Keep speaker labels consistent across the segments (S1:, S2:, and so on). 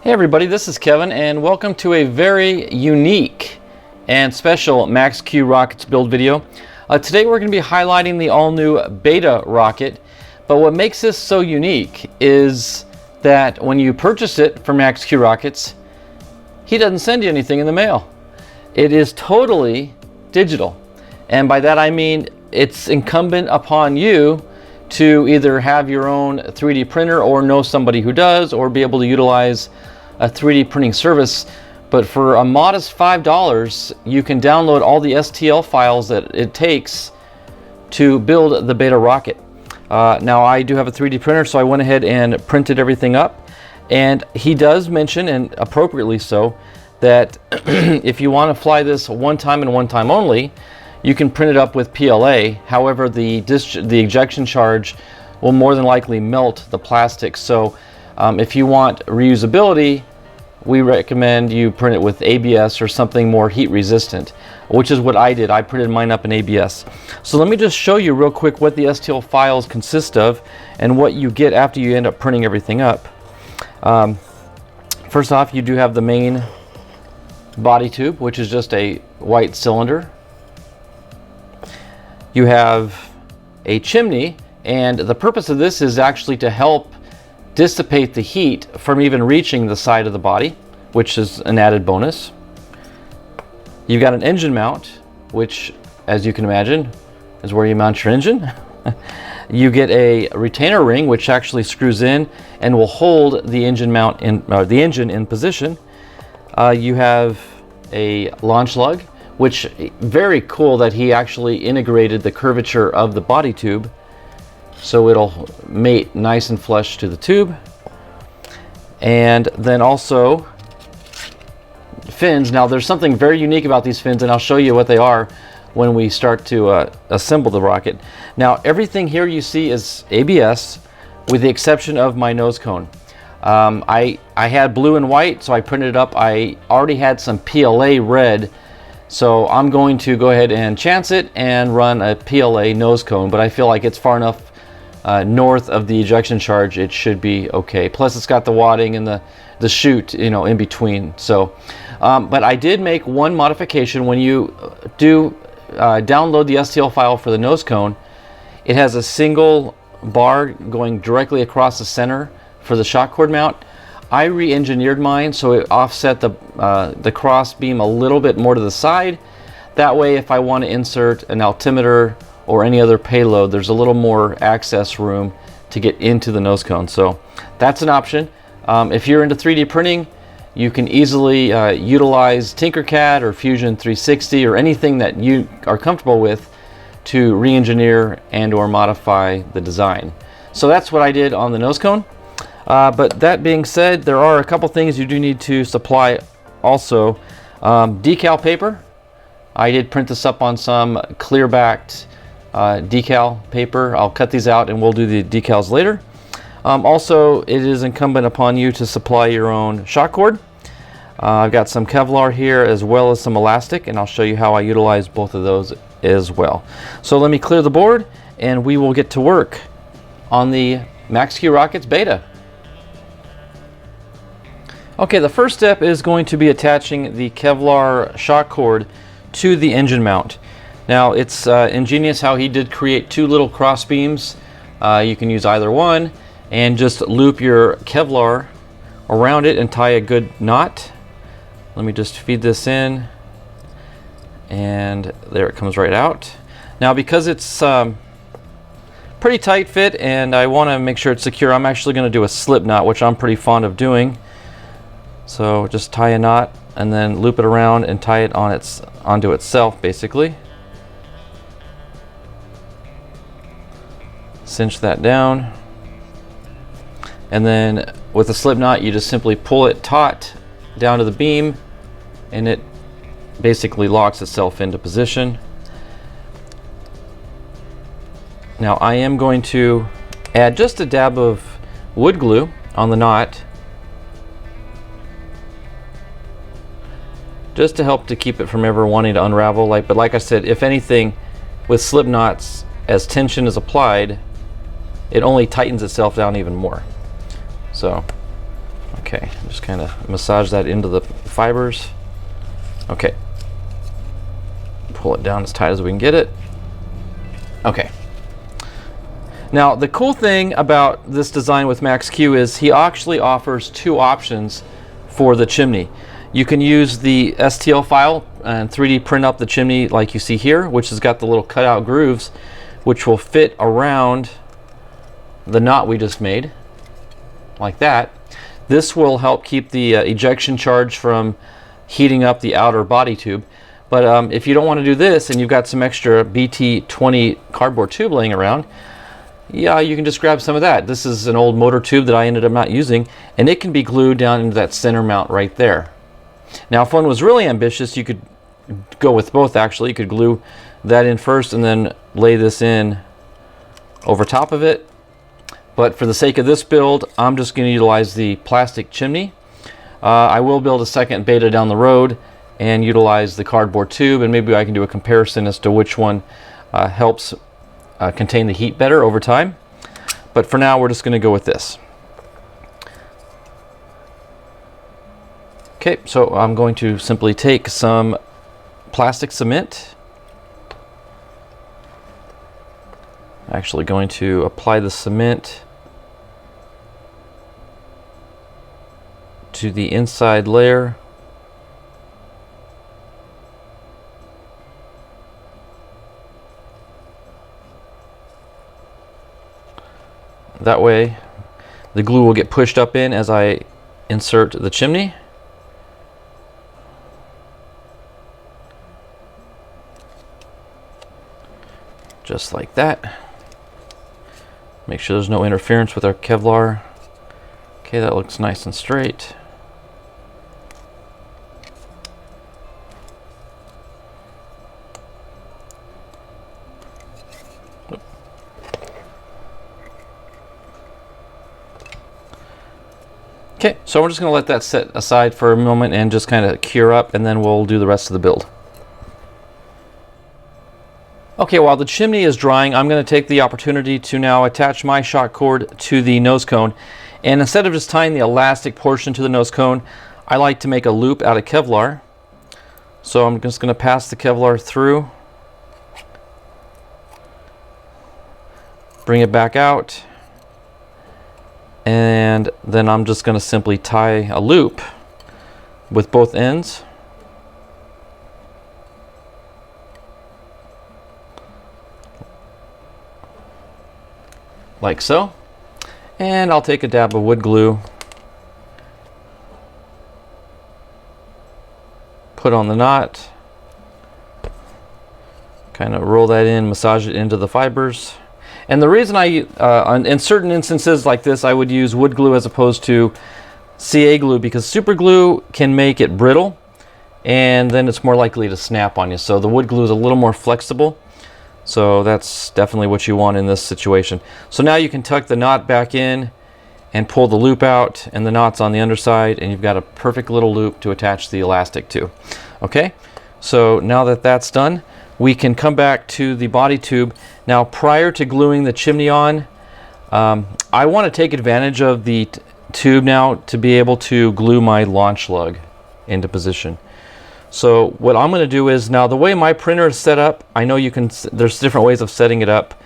S1: Hey everybody, this is Kevin and welcome to a very unique and special Max-Q rockets build video. Today we're going to be highlighting the all-new Beta rocket, but what makes this so unique is that when you purchase it from Max-Q rockets, he doesn't send you anything in the mail. It is totally digital, and by that I mean it's incumbent upon you to either have your own 3D printer or know somebody who does, or be able to utilize a 3D printing service. But for a modest $5, you can download all the STL files that it takes to build the Beta rocket. Now I do have a 3D printer, so I went ahead and printed everything up. And he does mention, and appropriately so, that if you want to fly this one time and one time only, you can print it up with PLA. However, the ejection charge will more than likely melt the plastic. So if you want reusability, we recommend you print it with ABS or something more heat resistant, which is what I did. I printed mine up in ABS. So let me just show you real quick what the STL files consist of and what you get after you end up printing everything up. First off, you do have the main body tube, which is just a white cylinder. You have a chimney, and the purpose of this is actually to help dissipate the heat from even reaching the side of the body, which is an added bonus. You've got an engine mount, which, as you can imagine, is where you mount your engine. You get a retainer ring, which actually screws in and will hold the engine mount in, the engine in position. You have a launch lug, which very cool that he actually integrated the curvature of the body tube, so it'll mate nice and flush to the tube. And then also fins. Now there's something very unique about these fins, and I'll show you what they are when we start to assemble the rocket. Now everything here you see is ABS, with the exception of my nose cone. I had blue and white, so I printed it up. I already had some PLA red, so I'm going to go ahead and chance it and run a PLA nose cone, but I feel like it's far enough north of the ejection charge, it should be okay. Plus it's got the wadding and the chute, you know, in between. So but I did make one modification. When you do download the STL file for the nose cone, it has a single bar going directly across the center for the shock cord mount. I re-engineered mine so it offset the cross beam a little bit more to the side. That way, if I want to insert an altimeter or any other payload, there's a little more access room to get into the nose cone. So that's an option. If you're into 3D printing, you can easily utilize Tinkercad or Fusion 360 or anything that you are comfortable with to re-engineer and or modify the design. So that's what I did on the nose cone. But that being said, there are a couple things you do need to supply also. Decal paper. I did print this up on some clear backed decal paper. I'll cut these out and we'll do the decals later. Also, it is incumbent upon you to supply your own shock cord. I've got some Kevlar here as well as some elastic, and I'll show you how I utilize both of those as well. So let me clear the board and we will get to work on the Max-Q rockets Beta. Okay, the first step is going to be attaching the Kevlar shock cord to the engine mount. Now it's ingenious how he did create two little cross beams. You can use either one and just loop your Kevlar around it and tie a good knot. Let me just feed this in, and there it comes right out. Now because it's pretty tight fit and I want to make sure it's secure, I'm actually going to do a slip knot, which I'm pretty fond of doing. So just tie a knot and then loop it around and tie it onto itself, basically. Cinch that down. And then with a slip knot, you just simply pull it taut down to the beam and it basically locks itself into position. Now I am going to add just a dab of wood glue on the knot, just to help to keep it from ever wanting to unravel. But like I said, if anything, with slip knots, as tension is applied, it only tightens itself down even more. So Okay, just kind of massage that into the fibers. Okay. Pull it down as tight as we can get it. Okay. Now, the cool thing about this design with Max-Q is he actually offers two options for the chimney. You can use the STL file and 3D print up the chimney like you see here, which has got the little cutout grooves, which will fit around the knot we just made, like that. This will help keep the ejection charge from heating up the outer body tube. But if you don't want to do this and you've got some extra BT20 cardboard tube laying around, yeah, you can just grab some of that. This is an old motor tube that I ended up not using, and it can be glued down into that center mount right there. Now, if one was really ambitious, you could go with both actually. You could glue that in first and then lay this in over top of it. But for the sake of this build, I'm just going to utilize the plastic chimney. I will build a second beta down the road and utilize the cardboard tube, and maybe I can do a comparison as to which one helps contain the heat better over time. But for now, we're just going to go with this. Okay, so I'm going to simply take some plastic cement. Actually going to apply the cement to the inside layer. That way the glue will get pushed up in as I insert the chimney. Just like that. Make sure there's no interference with our Kevlar. Okay, that looks nice and straight. Okay, so we're just going to let that set aside for a moment and just kind of cure up, and then we'll do the rest of the build. Okay, while the chimney is drying, I'm going to take the opportunity to now attach my shock cord to the nose cone. And instead of just tying the elastic portion to the nose cone, I like to make a loop out of Kevlar. So I'm just going to pass the Kevlar through, bring it back out, and then I'm just going to simply tie a loop with both ends. Like so. And I'll take a dab of wood glue, put on the knot, kind of roll that in, massage it into the fibers. And the reason in certain instances like this, I would use wood glue as opposed to CA glue, because super glue can make it brittle and then it's more likely to snap on you. So the wood glue is a little more flexible. So that's definitely what you want in this situation. So now you can tuck the knot back in and pull the loop out, and the knot's on the underside, and you've got a perfect little loop to attach the elastic to. Okay, so now that that's done, we can come back to the body tube. Now, prior to gluing the chimney on, I want to take advantage of the tube now to be able to glue my launch lug into position. So what I'm going to do is, now the way my printer is set up, I know you can, there's different ways of setting it up.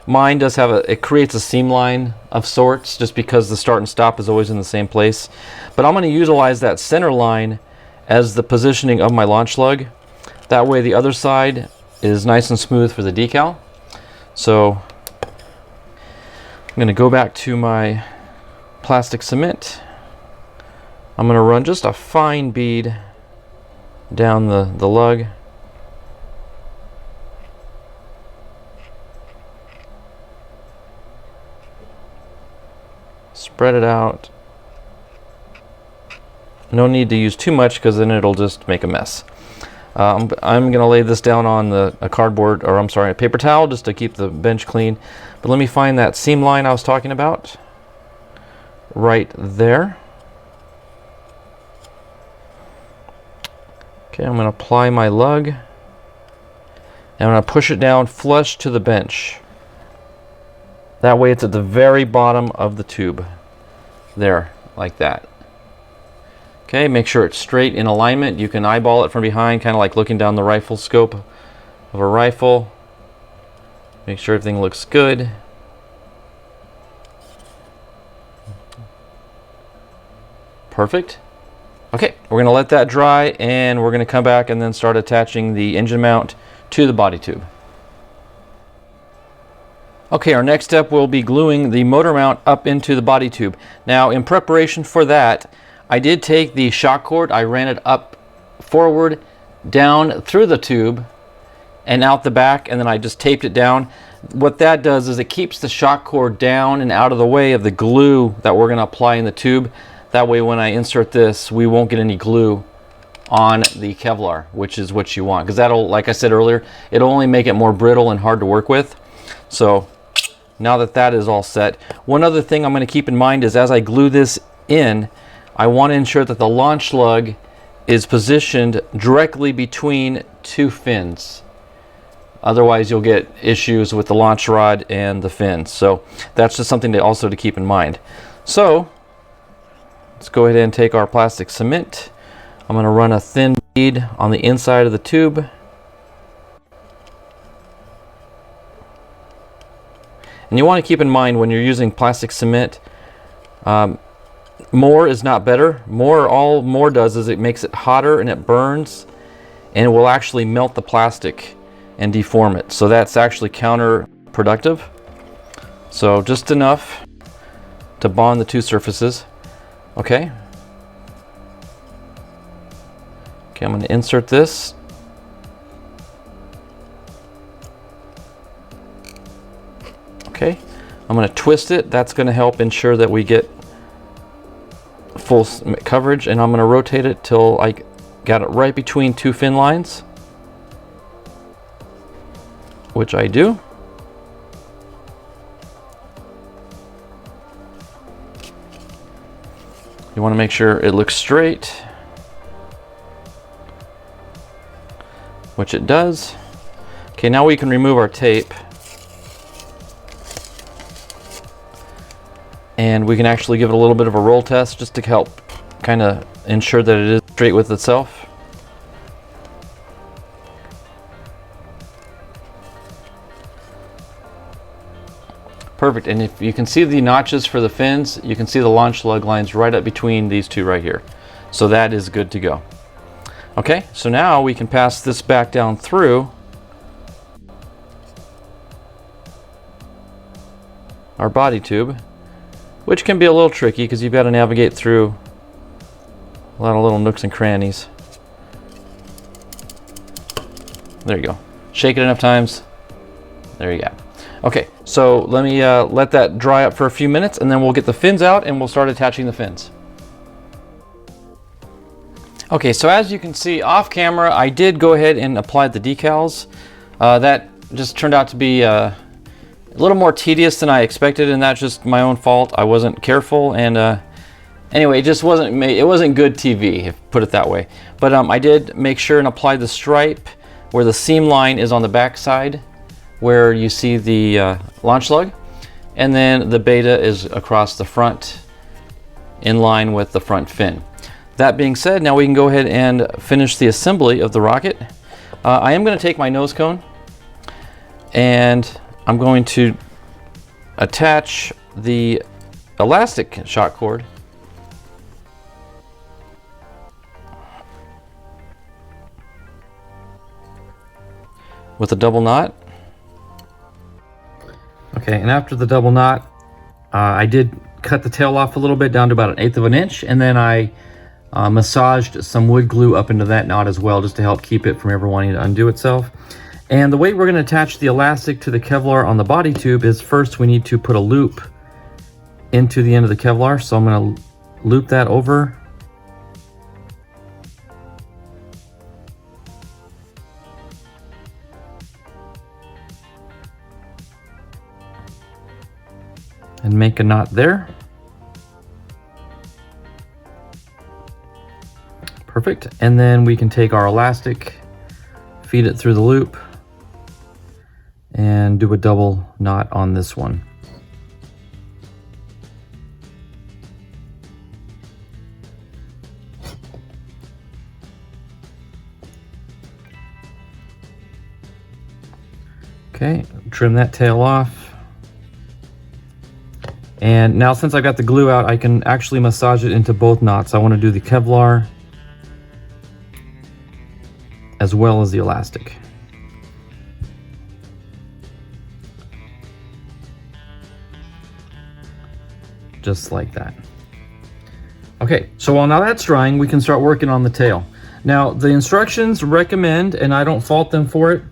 S1: Mine does have it creates a seam line of sorts, just because the start and stop is always in the same place. But I'm going to utilize that center line as the positioning of my launch lug. That way the other side is nice and smooth for the decal. So I'm going to go back to my plastic cement. I'm going to run just a fine bead down the lug. Spread it out. No need to use too much, because then it'll just make a mess. I'm going to lay this down on a cardboard, or I'm sorry, a paper towel, just to keep the bench clean. But let me find that seam line I was talking about. Right there. Okay, I'm going to apply my lug, and I'm going to push it down flush to the bench. That way it's at the very bottom of the tube. There. like that. Okay, make sure it's straight in alignment. You can eyeball it from behind, kind of like looking down the rifle scope of a rifle. Make sure everything looks good. Perfect. Okay, we're going to let that dry, and we're going to come back and then start attaching the engine mount to the body tube. Okay, our next step will be gluing the motor mount up into the body tube. Now, in preparation for that, I did take the shock cord, I ran it up, forward, down through the tube, and out the back, and then I just taped it down. What that does is it keeps the shock cord down and out of the way of the glue that we're going to apply in the tube. That way when I insert this, we won't get any glue on the Kevlar, which is what you want. Because that'll, like I said earlier, it'll only make it more brittle and hard to work with. So now that that is all set, one other thing I'm going to keep in mind is as I glue this in, I want to ensure that the launch lug is positioned directly between two fins. Otherwise you'll get issues with the launch rod and the fins. So that's just something to keep in mind. So let's go ahead and take our plastic cement. I'm going to run a thin bead on the inside of the tube. And you want to keep in mind when you're using plastic cement, more is not better. All more does is it makes it hotter and it burns, and it will actually melt the plastic and deform it. So that's actually counterproductive. So just enough to bond the two surfaces. Okay, I'm going to insert this. Okay, I'm going to twist it. That's going to help ensure that we get full coverage, and I'm going to rotate it till I got it right between two fin lines, which I do. You want to make sure it looks straight, which it does. Okay, now we can remove our tape, and we can actually give it a little bit of a roll test just to help kind of ensure that it is straight with itself. Perfect, and if you can see the notches for the fins, you can see the launch lug lines right up between these two right here. So that is good to go. Okay, so now we can pass this back down through our body tube, which can be a little tricky because you've got to navigate through a lot of little nooks and crannies. There you go. Shake it enough times. There you go. Okay, so let me let that dry up for a few minutes, and then we'll get the fins out and we'll start attaching the fins. Okay, so as you can see off camera, I did go ahead and apply the decals. That just turned out to be a little more tedious than I expected, and that's just my own fault. I wasn't careful, and anyway, it just wasn't good TV, if put it that way. But I did make sure and apply the stripe where the seam line is on the back side, where you see the launch lug, and then the beta is across the front in line with the front fin. That being said, now we can go ahead and finish the assembly of the rocket. I am going to take my nose cone and I'm going to attach the elastic shock cord with a double knot. Okay, and after the double knot, I did cut the tail off a little bit down to about 1/8 of an inch, and then I massaged some wood glue up into that knot as well, just to help keep it from ever wanting to undo itself. And the way we're going to attach the elastic to the Kevlar on the body tube is first we need to put a loop into the end of the Kevlar. So I'm going to loop that over. And make a knot there. Perfect. And then we can take our elastic, feed it through the loop, and do a double knot on this one. Okay, trim that tail off. And now since I got the glue out, I can actually massage it into both knots. I want to do the Kevlar as well as the elastic. Just like that. Okay, so while now that's drying, we can start working on the tail. Now, the instructions recommend, and I don't fault them for it,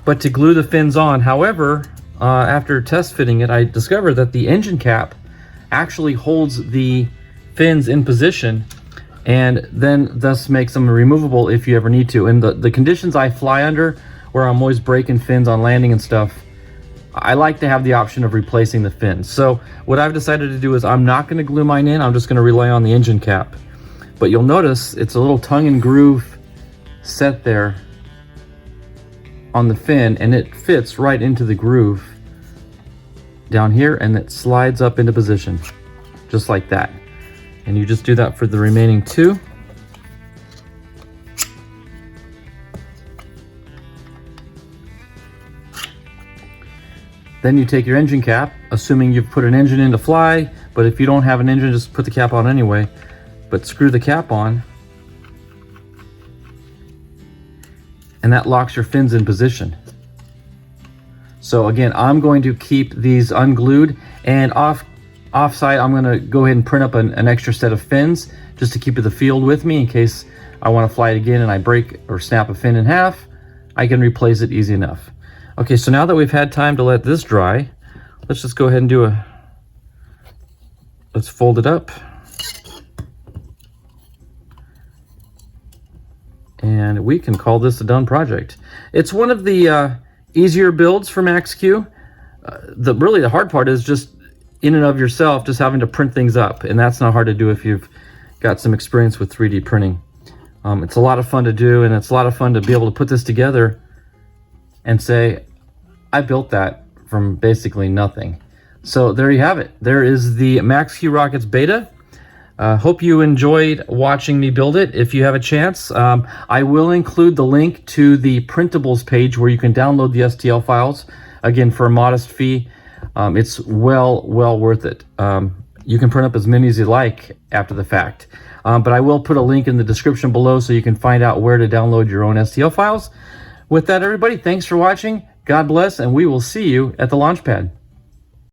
S1: but to glue the fins on. However, after test fitting it, I discovered that the engine cap actually holds the fins in position and then thus makes them removable if you ever need to. And the conditions I fly under, where I'm always breaking fins on landing and stuff, I like to have the option of replacing the fins. So what I've decided to do is I'm not going to glue mine in. I'm just going to rely on the engine cap. But you'll notice it's a little tongue and groove set there on the fin, and it fits right into the groove down here, and it slides up into position just like that. And you just do that for the remaining two. Then you take your engine cap, assuming you've put an engine in to fly, but if you don't have an engine, just put the cap on anyway. But screw the cap on, and that locks your fins in position. So again, I'm going to keep these unglued, and offside I'm going to go ahead and print up an extra set of fins just to keep the field with me in case I want to fly it again and I break or snap a fin in half. I can replace it easy enough. Okay, so now that we've had time to let this dry, let's just go ahead and let's fold it up. And we can call this a done project. It's one of the easier builds for Max-Q. Really the hard part is just in and of yourself, just having to print things up. And that's not hard to do if you've got some experience with 3D printing. It's a lot of fun to do, and it's a lot of fun to be able to put this together and say, I built that from basically nothing. So there you have it. There is the Max-Q Rockets beta. Hope you enjoyed watching me build it. If you have a chance, I will include the link to the printables page where you can download the STL files, again, for a modest fee. It's well worth it. You can print up as many as you like after the fact. But I will put a link in the description below so you can find out where to download your own STL files. With that, everybody, thanks for watching. God bless, and we will see you at the launch pad.